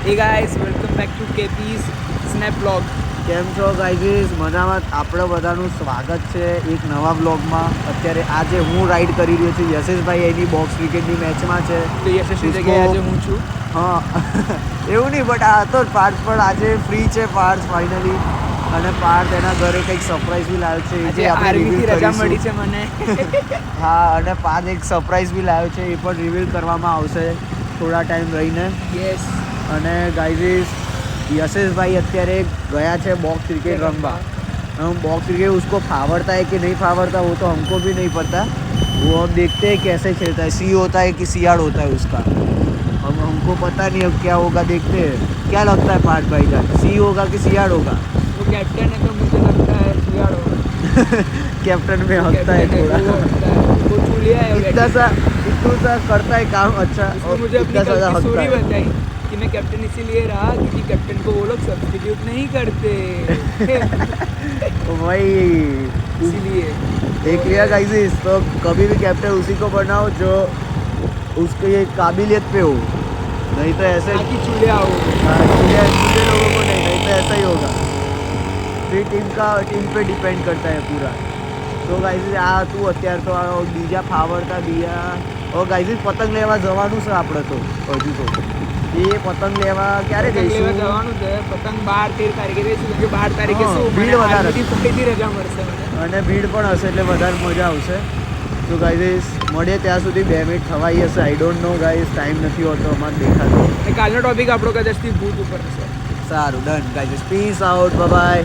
Hey guys, welcome back to KP's Snap Vlog. કેમ છો guys? મજામાં? આપણે બધાનું સ્વાગત છે એક નવા બ્લોગમાં. અત્યારે આજે હું રાઈડ કરી રહ્યો છું. યશેશભાઈ એની બોક્સ ક્રિકેટની મેચમાં છે. તો યશસ્વી જગ્યાએ આજે હું છું. હા એવું નહીં, બટ આ તો પાર્થ પણ આજે ફ્રી છે. પાર્થ ફાઇનલી, અને પાર્થ એના ઘરે કંઈક સરપ્રાઈઝ બી લાવ્યો છે. આજે આર્મીથી રજા મળી છે મને. હા, અને પાર્થ એક સરપ્રાઈઝ બી લાવ્યો છે. એ પણ રિવીલ કરવામાં આવશે થોડા ટાઈમ રહીને. યસ. અને ગાઈઝ यशेश અત્યારે ગયા છે बॉक्स क्रिकेट रंगबा. हम बॉक्स क्रिकेट उसको फावड़ता है कि नहीं फावड़ता वो तो हमको भी नहीं पता. वो अब देखते हैं कैसे खेलता है. सी होता है कि सियाड़ होता है उसका, अब हमको पता नहीं. अब क्या होगा देखते हैं. क्या लगता है पार्थ भाई जान, सी होगा कि सियाड़ होगा? वो कैप्टन है तो मुझे लगता है सियाड़ होगा. कैप्टन में हकता है थोड़ा. वो चूलिया है. इतना सा करता है काम अच्छा. और मुझे अपनी कल की स्टोरी बताई कि मैं कैप्टन इसीलिए रहा क्योंकि कैप्टन को वो लोग सब्स्टिट्यूट नहीं करते. वही इसीलिए देख लिया गाइस. तो कभी भी कैप्टन उसी को बनाओ जो उसके काबिलियत पे हो, नहीं तो ऐसे चूल्हा हो. चूल्हे लोगों को नहीं तो ऐसा ही होगा. फिर टीम पे डिपेंड करता है पूरा. तो गाइस આ તું અત્યારે તો બીજા ફાવડતા બીજા. ઓ ગાઈઝ પતંગ લેવા જવાનું છે આપણે તો. હજુ તો એ પતંગ લેવા ક્યારે જઈશું? જવાનું છે. પતંગ 12-13 તારીખે જઈશું કે 12 તારીખે શું ભીડ વધારે ફરીથી રજા મળશે અને ભીડ પણ હશે એટલે વધારે મજા આવશે. તો ગાઈઝ મળીએ ત્યાં સુધી 2 મિનિટ થવાઈ હશે. I don't know guys, time નથી હોતો અમારે દેખાતો. કાલનો ટોપિક આપણો કદાચથી ભૂત ઉપર હશે. સારું, done guys. Peace out, bye by.